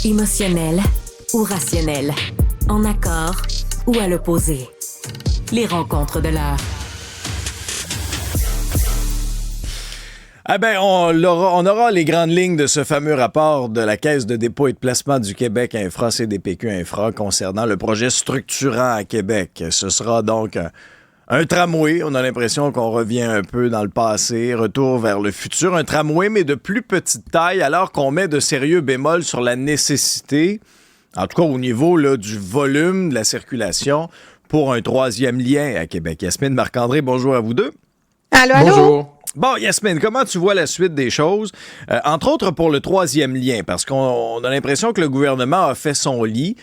Émotionnel ou rationnel, en accord ou à l'opposé. Les rencontres de l'heure. Ah ben, on aura les grandes lignes de ce fameux rapport de la Caisse de dépôt et de placement du Québec Infra, CDPQ Infra, concernant le projet structurant à Québec. Ce sera donc un tramway. On a l'impression qu'on revient un peu dans le passé, retour vers le futur. Un tramway, mais de plus petite taille, alors qu'on met de sérieux bémols sur la nécessité, en tout cas au niveau là, du volume de la circulation, pour un troisième lien à Québec. Yasmine, Marc-André, bonjour à vous deux. Allô? Bonjour. Bon, Yasmine, comment tu vois la suite des choses? Entre autres pour le troisième lien, parce qu'on a l'impression que le gouvernement a fait son lit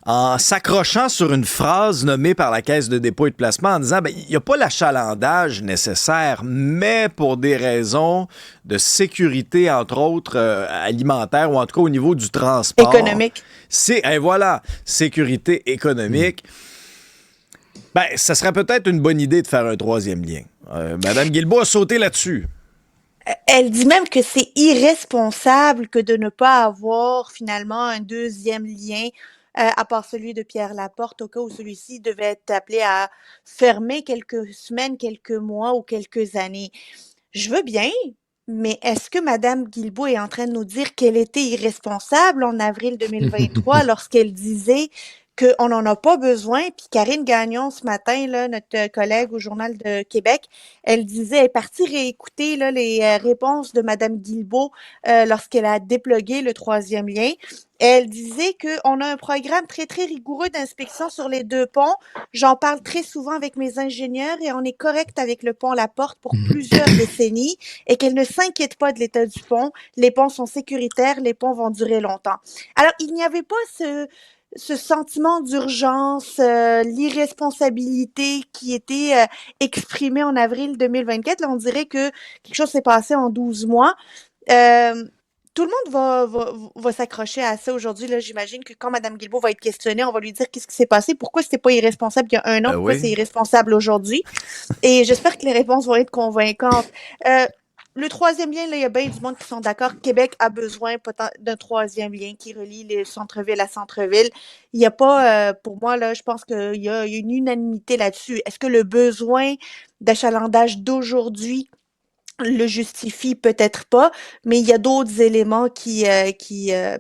en s'accrochant sur une phrase nommée par la Caisse de dépôt et de placement en disant il n'y a pas l'achalandage nécessaire, mais pour des raisons de sécurité, entre autres, alimentaire, ou en tout cas au niveau du transport. Économique. Voilà, sécurité économique. Ça serait peut-être une bonne idée de faire un troisième lien. Madame Guilbeault a sauté là-dessus. Elle dit même que c'est irresponsable que de ne pas avoir finalement un deuxième lien, à part celui de Pierre Laporte, au cas où celui-ci devait être appelé à fermer quelques semaines, quelques mois ou quelques années. Je veux bien, mais est-ce que Madame Guilbeault est en train de nous dire qu'elle était irresponsable en avril 2023 lorsqu'elle disait qu'on n'en a pas besoin? Puis Karine Gagnon, ce matin, là, notre collègue au Journal de Québec, elle est partie réécouter là, les réponses de Madame Guilbeault lorsqu'elle a déplugué le troisième lien. Elle disait qu'on a un programme très, très rigoureux d'inspection sur les deux ponts. J'en parle très souvent avec mes ingénieurs et on est correct avec le pont La Porte pour plusieurs décennies et qu'elle ne s'inquiète pas de l'état du pont. Les ponts sont sécuritaires, les ponts vont durer longtemps. Alors, il n'y avait pas ce sentiment d'urgence, l'irresponsabilité qui était exprimée en avril 2024. Là, on dirait que quelque chose s'est passé en 12 mois. Tout le monde va s'accrocher à ça aujourd'hui. Là, j'imagine que quand Mme Guilbeault va être questionnée, on va lui dire qu'est-ce qui s'est passé, pourquoi c'était pas irresponsable il y a un an, pourquoi c'est irresponsable aujourd'hui. Et j'espère que les réponses vont être convaincantes. Le troisième lien, là, il y a bien du monde qui sont d'accord. Québec a besoin d'un troisième lien qui relie les centres-villes à centre-ville. Il n'y a pas, pour moi, là, je pense qu'il y a une unanimité là-dessus. Est-ce que le besoin d'achalandage d'aujourd'hui le justifie? Peut-être pas, mais il y a d'autres éléments qui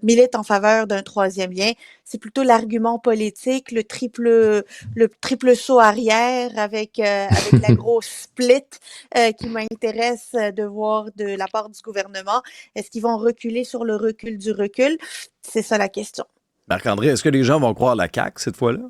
militent en faveur d'un troisième lien. C'est plutôt l'argument politique, le triple saut arrière avec la grosse split qui m'intéresse de voir de la part du gouvernement. Est-ce qu'ils vont reculer sur le recul du recul? C'est ça la question. Marc-André, est-ce que les gens vont croire la CAQ cette fois-là?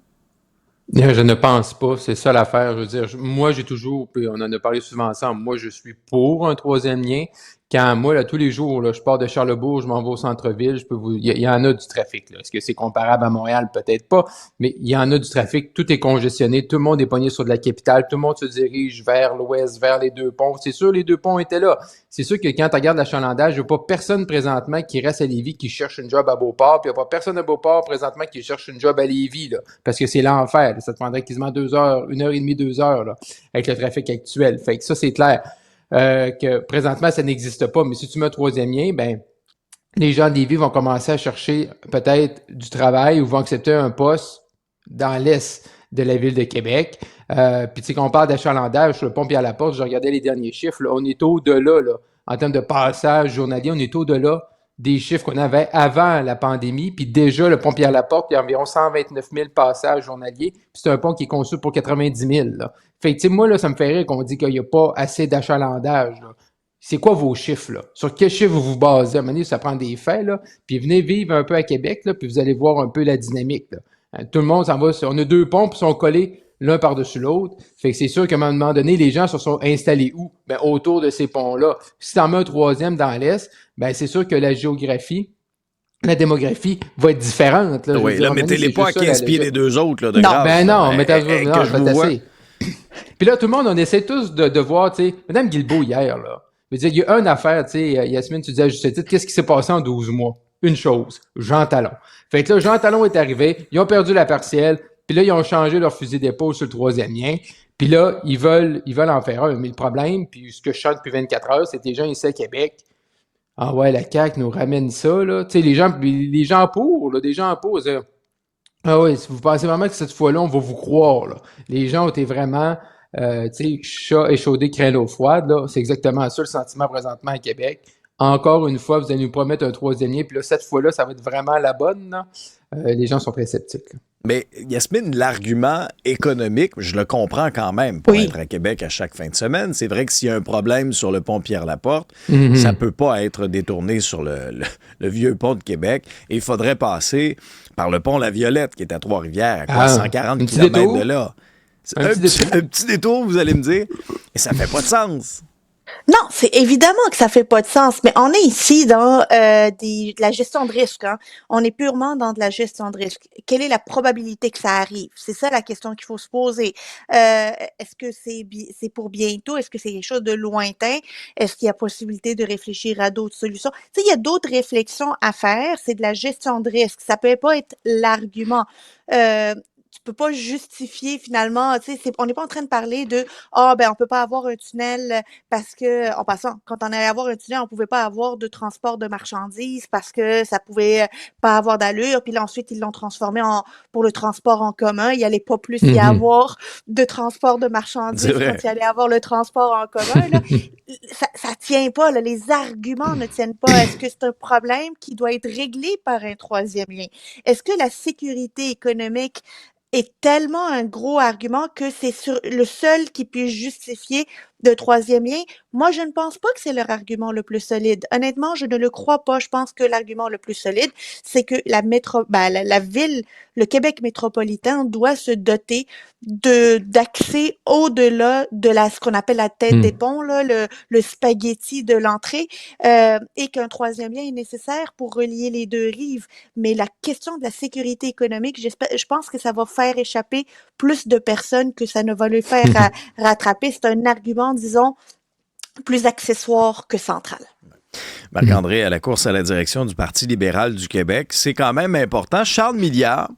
Je ne pense pas, c'est ça l'affaire. Je veux dire, moi, j'ai toujours, puis on en a parlé souvent ensemble, moi, je suis pour un troisième lien. Quand moi, là, tous les jours, là, je pars de Charlebourg, je m'en vais au centre-ville, il y en a du trafic, là. Est-ce que c'est comparable à Montréal? Peut-être pas, mais il y en a du trafic, tout est congestionné, tout le monde est pogné sur de la capitale, tout le monde se dirige vers l'ouest, vers les deux ponts. C'est sûr, les deux ponts étaient là. C'est sûr que quand tu regardes l'achalandage, il n'y a pas personne présentement qui reste à Lévis qui cherche une job à Beauport, puis il n'y a pas personne à Beauport présentement qui cherche une job à Lévis, là, parce que c'est l'enfer, là. Ça te prendrait quasiment 2 heures, 1h30, 2 heures, là, avec le trafic actuel. Fait que ça, c'est clair. Que présentement, ça n'existe pas. Mais si tu mets un troisième lien, ben, les gens de Lévis vont commencer à chercher peut-être du travail ou vont accepter un poste dans l'est de la ville de Québec. Puis tu sais, quand on parle d'achalandage sur le pont Pierre-Laporte, je regardais les derniers chiffres, là, on est au-delà, là, en termes de passage journalier, on est au-delà des chiffres qu'on avait avant la pandémie. Puis déjà, le pont Pierre-Laporte, il y a environ 129 000 passages journaliers. Puis c'est un pont qui est conçu pour 90 000. Là. Fait que, tu sais, moi, là, ça me fait rire qu'on dit qu'il n'y a pas assez d'achalandage. Là. C'est quoi vos chiffres, là? Sur quels chiffres vous vous basez? À un moment donné, ça prend des faits, là. Puis venez vivre un peu à Québec, là, puis vous allez voir un peu la dynamique, là. Tout le monde s'en va. On a 2 ponts, puis ils sont collés l'un par-dessus l'autre. Fait que c'est sûr qu'à un moment donné, les gens se sont installés où? Ben, autour de ces ponts-là. Si t'en mets un troisième dans l'Est, ben, c'est sûr que la géographie, la démographie va être différente. Là, oui, là, mettez-les pas à 15 pieds les deux autres, là, de non, grâce. Ben non, mettez-les que je vous vois. Puis là, tout le monde, on essaie tous de voir, tu sais, Mme Guilbeault hier, là. Je veux dire, il y a une affaire, tu sais, Yasmine, tu disais à juste titre, qu'est-ce qui s'est passé en 12 mois? Une chose, Jean Talon. Fait que là, Jean Talon est arrivé, ils ont perdu la partielle, puis là, ils ont changé leur fusil d'épaule sur le troisième lien, puis là, ils veulent en faire un. Mais le problème, puis ce que je chante depuis 24 heures, c'est que les gens ici à Québec Ah ouais, la CAQ nous ramène ça, là. Tu sais, les gens pour, là, des gens pour, c'est, ah oui, si vous pensez vraiment que cette fois-là, on va vous croire, là. Les gens ont été vraiment, tu sais, chat échaudé, craint l'eau froide, là. C'est exactement ça le sentiment présentement à Québec. Encore une fois, vous allez nous promettre un troisième lien, puis là, cette fois-là, ça va être vraiment la bonne, là. Les gens sont très sceptiques, là. Mais Yasmine, l'argument économique, je le comprends quand même pour Oui. être à Québec à chaque fin de semaine. C'est vrai que s'il y a un problème sur le pont Pierre-Laporte, Mhm. ça peut pas être détourné sur le vieux pont de Québec. Et il faudrait passer par le pont La Violette, qui est à Trois-Rivières, à quoi, Ah, 140 un petit km détour? de là. Un petit détour? Un petit détour, vous allez me dire, et ça fait pas de sens. Non, c'est évidemment que ça fait pas de sens, mais on est ici dans de la gestion de risque. Hein. On est purement dans de la gestion de risque. Quelle est la probabilité que ça arrive? C'est ça la question qu'il faut se poser. Est-ce que c'est pour bientôt? Est-ce que c'est quelque chose de lointain? Est-ce qu'il y a possibilité de réfléchir à d'autres solutions? Tu sais, il y a d'autres réflexions à faire. C'est de la gestion de risque. Ça peut pas être l'argument. Tu peux pas justifier finalement, tu sais, on n'est pas en train de parler de on peut pas avoir un tunnel parce que, en passant, quand on allait avoir un tunnel, on pouvait pas avoir de transport de marchandises parce que ça pouvait pas avoir d'allure. Puis là, ensuite, ils l'ont transformé pour le transport en commun. Il allait pas plus y Mhm. avoir de transport de C'est marchandises vrai. quand il allait avoir le transport en commun, là. Ça tient pas, là. Les arguments ne tiennent pas. Est-ce que c'est un problème qui doit être réglé par un troisième lien? Est-ce que la sécurité économique est tellement un gros argument que c'est le seul qui puisse justifier de troisième lien? Moi, je ne pense pas que c'est leur argument le plus solide. Honnêtement, je ne le crois pas. Je pense que l'argument le plus solide, c'est que la ville, le Québec métropolitain doit se doter d'accès au-delà de ce qu'on appelle la tête des Mhm. ponts, là, le spaghetti de l'entrée, et qu'un troisième lien est nécessaire pour relier les deux rives. Mais la question de la sécurité économique, je pense que ça va faire échapper plus de personnes que ça ne va le faire rattraper. C'est un argument, disons, plus accessoire que central. Mhm. Marc-André, à la course à la direction du Parti libéral du Québec, c'est quand même important. Charles Milliard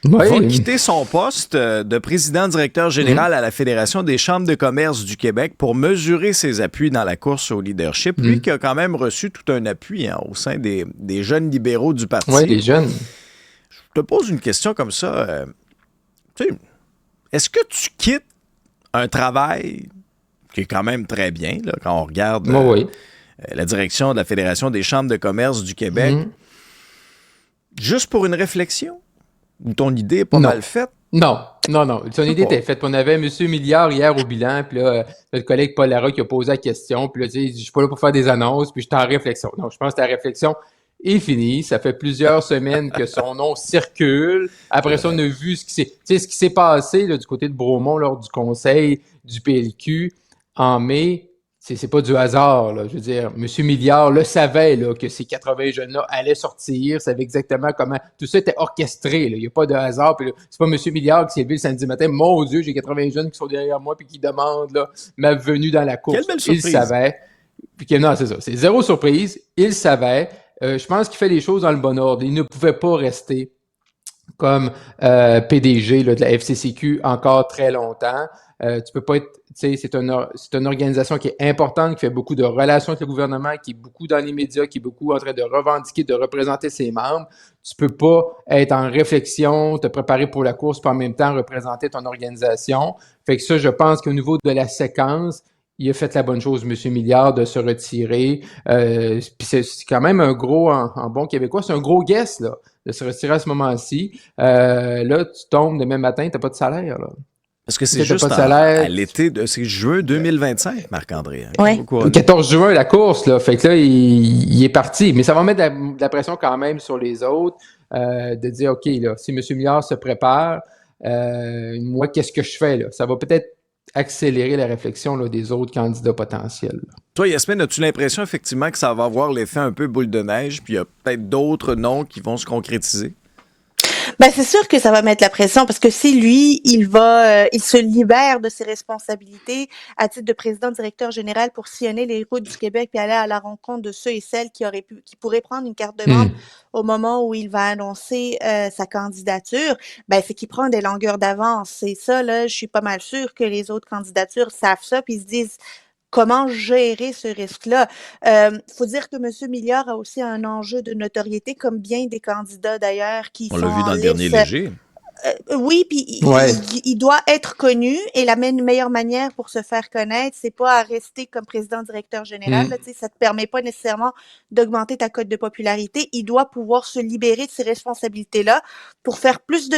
va Oui. quitter son poste de président-directeur Mhm. général à la Fédération des chambres de commerce du Québec pour mesurer ses appuis dans la course au leadership. Lui Mhm. qui a quand même reçu tout un appui au sein des jeunes libéraux du Ouais, parti. les jeunes. Je te pose une question comme ça. Tu sais, est-ce que tu quittes un travail qui est quand même très bien, là, quand on regarde Moi, oui. la direction de la Fédération des chambres de commerce du Québec, Mhm. juste pour une réflexion? Ou ton idée est pas Non. mal faite? Non, non, non. Son Je sais idée pas. était faite. Puis on avait M. Milliard hier au bilan, puis là, notre collègue Paul Lara qui a posé la question, puis là, tu sais, il dit, je suis pas là pour faire des annonces, puis j'étais en réflexion. Non, je pense que la réflexion est finie. Ça fait plusieurs semaines que son nom circule. Après ça, on a vu ce qui s'est passé là, du côté de Bromont lors du conseil du PLQ en mai. C'est pas du hasard, là. Je veux dire, M. Milliard le savait là, que ces 80 jeunes-là allaient sortir, savait exactement comment tout ça était orchestré. Là. Il n'y a pas de hasard. Puis là, c'est pas M. Milliard qui s'est levé le samedi matin. Mon Dieu, j'ai 80 jeunes qui sont derrière moi puis qui demandent là, ma venue dans la Quelle course. belle Il surprise. savait. Non, c'est ça. C'est zéro surprise. Il savait. Je pense qu'il fait les choses dans le bon ordre. Il ne pouvait pas rester comme PDG là, de la FCCQ encore très longtemps. Tu peux pas être, tu sais, c'est une organisation qui est importante, qui fait beaucoup de relations avec le gouvernement, qui est beaucoup dans les médias, qui est beaucoup en train de revendiquer, de représenter ses membres. Tu peux pas être en réflexion, te préparer pour la course, puis en même temps représenter ton organisation. Fait que ça, je pense qu'au niveau de la séquence, il a fait la bonne chose, M. Milliard, de se retirer. Puis c'est quand même un gros, en bon québécois, c'est un gros guess, là, de se retirer à ce moment-ci. Là, tu tombes demain matin, t'as pas de salaire, là. Parce que c'est T'as pas juste de à salaire. l'été, c'est juin 2025, Marc-André. Hein, Ouais. Le 14 juin, la course, là. Fait que là, il est parti. Mais ça va mettre de la pression quand même sur les autres, de dire, OK, là, si M. Milliard se prépare, moi, qu'est-ce que je fais, là? Ça va peut-être accélérer la réflexion là, des autres candidats potentiels. Là. Toi, Yasmine, as-tu l'impression effectivement que ça va avoir l'effet un peu boule de neige, puis il y a peut-être d'autres noms qui vont se concrétiser? Ben, c'est sûr que ça va mettre la pression parce que si lui, il se libère de ses responsabilités à titre de président directeur général pour sillonner les routes du Québec puis aller à la rencontre de ceux et celles qui pourraient prendre une carte de membre au moment où il va annoncer sa candidature, ben, c'est qu'il prend des longueurs d'avance. C'est ça, là, je suis pas mal sûre que les autres candidatures savent ça puis ils se disent, comment gérer ce risque-là. Faut dire que M. Milliard a aussi un enjeu de notoriété, comme bien des candidats d'ailleurs qui On sont l'a vu dans en le dernier lice. léger. Oui, puis Ouais. il doit être connu et la meilleure manière pour se faire connaître, c'est pas à rester comme président-directeur général. Mm. Là, tu sais, ça te permet pas nécessairement d'augmenter ta cote de popularité. Il doit pouvoir se libérer de ces responsabilités-là pour faire plus de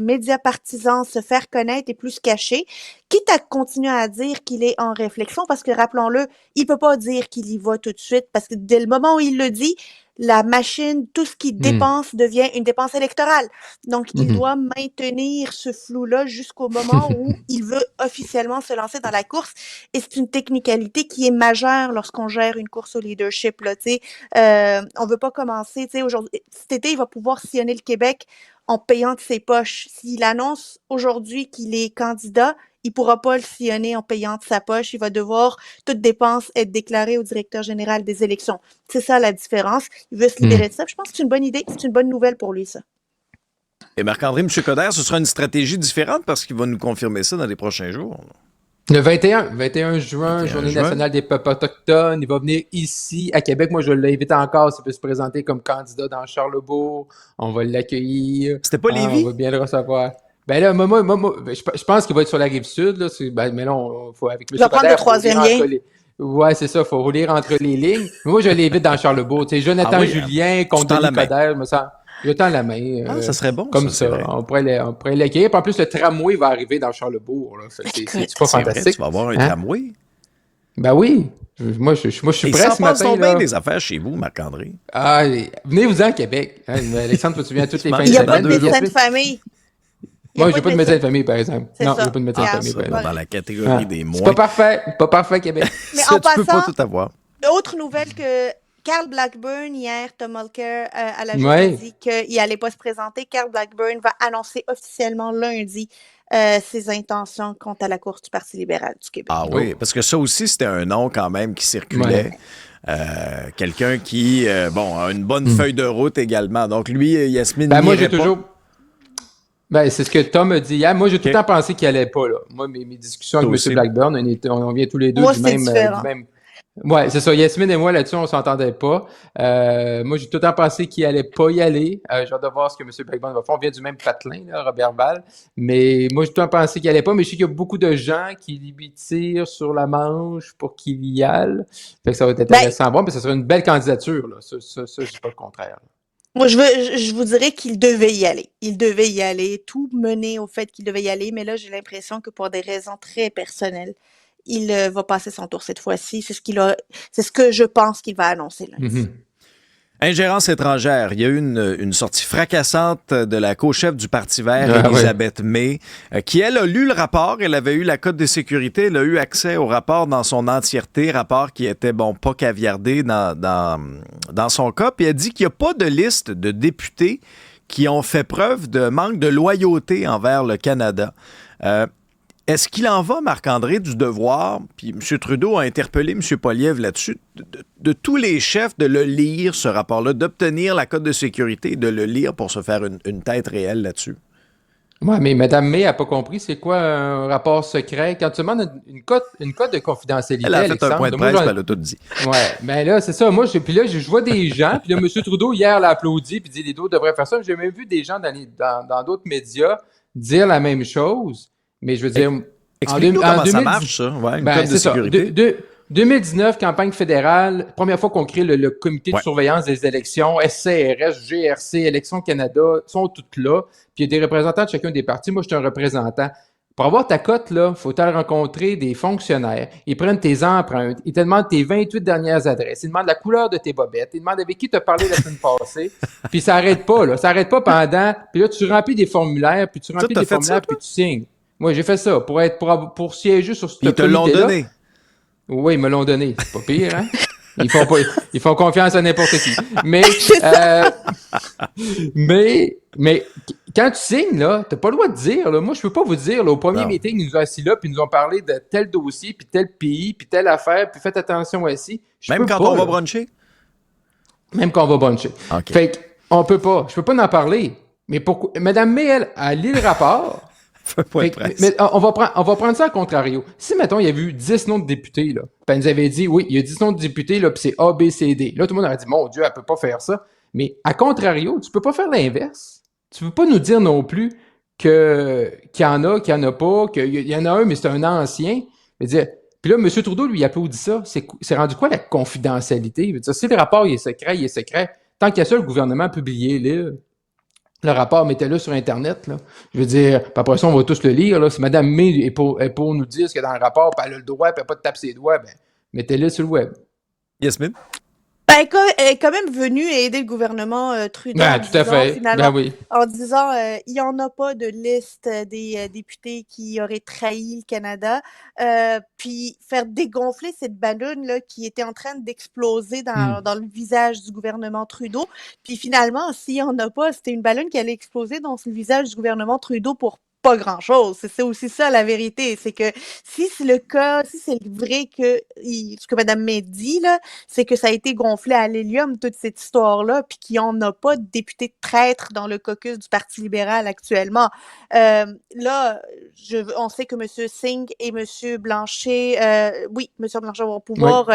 médias partisans, se faire connaître et plus se cacher, quitte à continuer à dire qu'il est en réflexion, parce que rappelons-le, il peut pas dire qu'il y va tout de suite, parce que dès le moment où il le dit, la machine, tout ce qu'il Mm. dépense devient une dépense électorale. Donc, il Mhm. doit maintenir ce flou-là jusqu'au moment où il veut officiellement se lancer dans la course. Et c'est une technicalité qui est majeure lorsqu'on gère une course au leadership, là, tu sais. On veut pas commencer, tu sais, aujourd'hui, cet été, il va pouvoir sillonner le Québec en payant de ses poches. S'il annonce aujourd'hui qu'il est candidat, il pourra pas le sillonner en payant de sa poche. Il va devoir, toute dépense, être déclarée au directeur général des élections. C'est ça la différence. Il veut se libérer de ça. Je pense que c'est une bonne idée. C'est une bonne nouvelle pour lui, ça. Et Marc-André, M. Coderre, ce sera une stratégie différente parce qu'il va nous confirmer ça dans les prochains jours. Le 21 juin, 21 Journée juin. nationale des peuples autochtones. Il va venir ici, à Québec. Moi, je l'invite encore s'il peut se présenter comme candidat dans Charlebourg. On va l'accueillir. C'était pas Lévis? On va bien le recevoir. Ben là, moi, je pense qu'il va être sur la Rive-Sud. Là. Mais là, faut, avec M. Il va prendre le troisième lien. Ouais, c'est ça. Faut lire entre les lignes. Moi, je l'invite dans Charlebourg. Tu sais, Jonathan Julien contre Denis Coderre, me semble. Je tends la main. Ça serait bon. Comme ça. On pourrait l'accueillir. Puis en plus, le tramway va arriver dans Charlebourg. Là. C'est pas fantastique. Vrai, tu vas avoir un tramway? Ben oui. Moi, je suis prêt ce matin. Ça passe bien des affaires chez vous, Marc-André. Ah, venez-vous-en à Québec. Alexandre, tu te souviens toutes les fins de Il n'y a semaine. pas de médecin de famille. Moi, j'ai pas de médecin de famille, par exemple. Non, j'ai pas de médecin de famille, par exemple. Dans la catégorie des moins. C'est pas parfait. Pas parfait, Québec. Mais Ça, en tu peux pas passant, tout avoir. autre nouvelle que Carl Blackburn, hier, Tom Mulcair à la journée a dit qu'il n'allait pas se présenter. Carl Blackburn va annoncer officiellement lundi ses intentions quant à la course du Parti libéral du Québec. Ah oui, parce que ça aussi, c'était un nom quand même qui circulait. Quelqu'un qui, a une bonne feuille de route également. Donc lui, Yasmine, moi, j'ai toujours... Ben, c'est ce que Tom a dit hier. Moi, j'ai tout le temps pensé qu'il allait pas, là. Moi, mes discussions avec M. Blackburn, on vient tous les deux du même... Ouais, c'est ça. Yasmine et moi, là-dessus, on s'entendait pas. Moi, j'ai tout le temps pensé qu'il allait pas y aller. J'ai hâte de voir ce que M. Blackburn va faire. On vient du même patelin, là, Robert Val. Mais moi, j'ai tout le temps pensé qu'il allait pas. Mais je sais qu'il y a beaucoup de gens qui lui tirent sur la manche pour qu'il y aille. Fait que ça va être intéressant à voir. Mais ça serait une belle candidature, là. Ça, je dis pas le contraire. Moi, je vous dirais qu'il devait y aller. Il devait y aller. Tout menait au fait qu'il devait y aller. Mais là, j'ai l'impression que pour des raisons très personnelles, il va passer son tour cette fois-ci. C'est ce que je pense qu'il va annoncer lundi. Mm-hmm. Ingérence étrangère. Il y a eu une sortie fracassante de la co-chef du Parti vert, Elisabeth May, qui, elle, a lu le rapport. Elle avait eu la cote de sécurité. Elle a eu accès au rapport dans son entièreté. Rapport qui était, pas caviardé dans son cas. Puis elle dit qu'il n'y a pas de liste de députés qui ont fait preuve de manque de loyauté envers le Canada. Est-ce qu'il en va, Marc-André, du devoir, puis M. Trudeau a interpellé M. Poilievre là-dessus, de tous les chefs de le lire, ce rapport-là, d'obtenir la cote de sécurité et de le lire pour se faire une tête réelle là-dessus? Oui, mais Mme May n'a pas compris c'est quoi un rapport secret. Quand tu demandes une cote de confidentialité, elle a fait un point de presse, elle a tout dit. Oui, mais là, c'est ça. Moi, je vois des gens, puis là, M. Trudeau, hier, l'a applaudi, puis dit les d'autres devraient faire ça. J'ai même vu des gens dans d'autres médias dire la même chose. Mais je veux dire... Explique-nous comment ça marche, ça, une cote de sécurité. 2019, campagne fédérale, première fois qu'on crée le comité de surveillance des élections, SCRS, GRC, Élections Canada, sont toutes là. Puis il y a des représentants de chacun des partis. Moi, je suis un représentant. Pour avoir ta cote, là, faut aller rencontrer des fonctionnaires. Ils prennent tes empreintes. Ils te demandent tes 28 dernières adresses. Ils demandent la couleur de tes bobettes. Ils demandent avec qui tu as parlé la semaine passée. Puis ça n'arrête pas, là. Ça n'arrête pas pendant... Puis là, tu remplis des formulaires, puis tu remplis des formulaires, puis tu signes. Moi, j'ai fait ça pour siéger sur ce comité-là. Ils te l'ont donné? Oui, ils me l'ont donné. C'est pas pire, hein? Ils font confiance à n'importe qui. Mais quand tu signes, là, t'as pas le droit de dire, là. Moi, je peux pas vous dire, là, au premier meeting, ils nous ont assis là, puis ils nous ont parlé de tel dossier, puis tel pays, puis telle affaire, puis faites attention ici. Même quand on va bruncher? Même quand on va bruncher. Okay. Fait qu'on peut pas. Je peux pas en parler. Mais pourquoi? Mme May, elle lit le rapport. Fais un point de presse. Mais on va prendre ça à contrario. Si, mettons, il y avait eu 10 noms de députés, là, puis elle nous avait dit, oui, il y a 10 noms de députés, là, puis c'est A, B, C, D. Là, tout le monde aurait dit, mon Dieu, elle peut pas faire ça. Mais à contrario, tu peux pas faire l'inverse. Tu peux pas nous dire non plus qu'il y en a pas, qu'il y en a un, mais c'est un ancien. Puis là, M. Trudeau, lui, il applaudit ça. C'est rendu quoi la confidentialité? Il veut dire, si le rapport il est secret, il est secret. Tant qu'il y a ça, le gouvernement a publié le rapport, mettez-le sur Internet. Là. Je veux dire, puis après ça, on va tous le lire. Là. Si Mme May est pour nous dire ce qu'il y a dans le rapport, puis elle a le droit, puis elle n'a pas de taper ses doigts, ben, mettez-le sur le web. Yasmine? Ben, elle est quand même venue aider le gouvernement Trudeau Ben, tout à fait. Ben oui. en disant il n'y en a pas de liste des députés qui auraient trahi le Canada. Puis faire dégonfler cette ballonne là, qui était en train d'exploser dans le visage du gouvernement Trudeau. Puis finalement, s'il n'y en a pas, c'était une ballonne qui allait exploser dans le visage du gouvernement Trudeau pour pas grand-chose. C'est aussi ça la vérité. C'est que si c'est le cas, si c'est vrai que ce que Mme May dit, là, c'est que ça a été gonflé à l'hélium, toute cette histoire-là, puis qu'il n'y en a pas de députés traîtres dans le caucus du Parti libéral actuellement. Là, on sait que M. Singh et M. Blanchet, oui, M. Blanchet vont pouvoir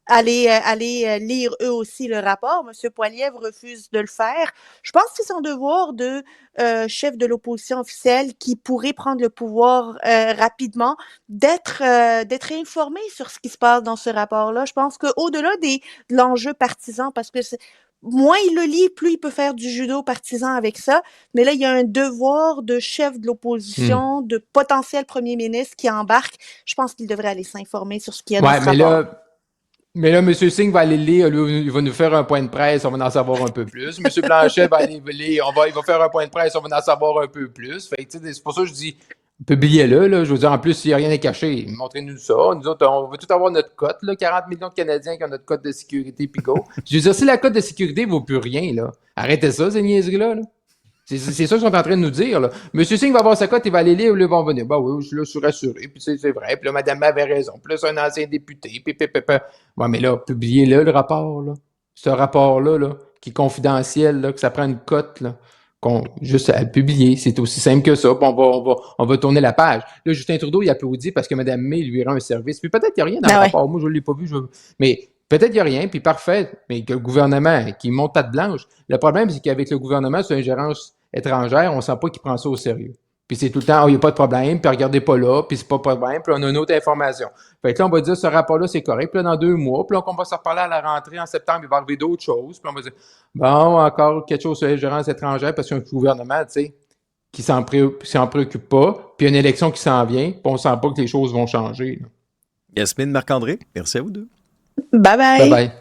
aller lire eux aussi le rapport. M. Poilievre refuse de le faire. Je pense que c'est son devoir de chef de l'opposition officielle qui pourrait prendre le pouvoir rapidement, d'être informé sur ce qui se passe dans ce rapport-là. Je pense qu'au-delà de l'enjeu partisan, parce que moins il le lit, plus il peut faire du judo partisan avec ça. Mais là, il y a un devoir de chef de l'opposition, de potentiel premier ministre qui embarque. Je pense qu'il devrait aller s'informer sur ce qu'il y a dans ce rapport. Mais là, M. Singh va aller lire, lui, il va nous faire un point de presse, on va en savoir un peu plus. M. Blanchet va aller lire, il va faire un point de presse, on va en savoir un peu plus. Fait que, c'est pour ça que je dis, publiez-le, là. Je veux dire, en plus, il n'y a rien à cacher. Montrez-nous ça. Nous autres, on veut tout avoir notre cote, là. 40 millions de Canadiens qui ont notre cote de sécurité, puis go. Je veux dire, si la cote de sécurité ne vaut plus rien, là, arrêtez ça, ces niaiseries-là, là. C'est ça qu'ils sont en train de nous dire, là. M. Singh va avoir sa cote, il va aller lire, ils vont venir. Ben oui, je suis rassuré, puis c'est vrai. Puis là, Mme avait raison. Puis là, c'est un ancien député, puis. Ouais, mais là, publiez-le, le rapport, là. Ce rapport-là, là, qui est confidentiel, là, que ça prend une cote, là. Juste à le publier, c'est aussi simple que ça. Puis on va tourner la page. Là, Justin Trudeau, il applaudit parce que Mme May lui rend un service. Puis peut-être qu'il n'y a rien dans le rapport. Moi, je ne l'ai pas vu. Mais peut-être qu'il n'y a rien, puis parfait. Mais que le gouvernement, qui monte patte blanche. Le problème, c'est qu'avec le gouvernement, sur ingérence étrangère, on ne sent pas qu'il prend ça au sérieux. Puis c'est tout le temps, il n'y a pas de problème, puis regardez pas là, puis c'est pas de problème, puis on a une autre information. Fait que là, on va dire, ce rapport-là, c'est correct, puis là, dans 2 mois, puis là, on va se reparler à la rentrée en septembre, il va arriver d'autres choses, puis on va dire, bon, encore quelque chose sur l'ingérence étrangère, parce qu'il y a un gouvernement, tu sais, qui s'en préoccupe pas, puis une élection qui s'en vient, puis on sent pas que les choses vont changer. Là. Yasmine, Marc-André, merci à vous deux. Bye bye. Bye bye.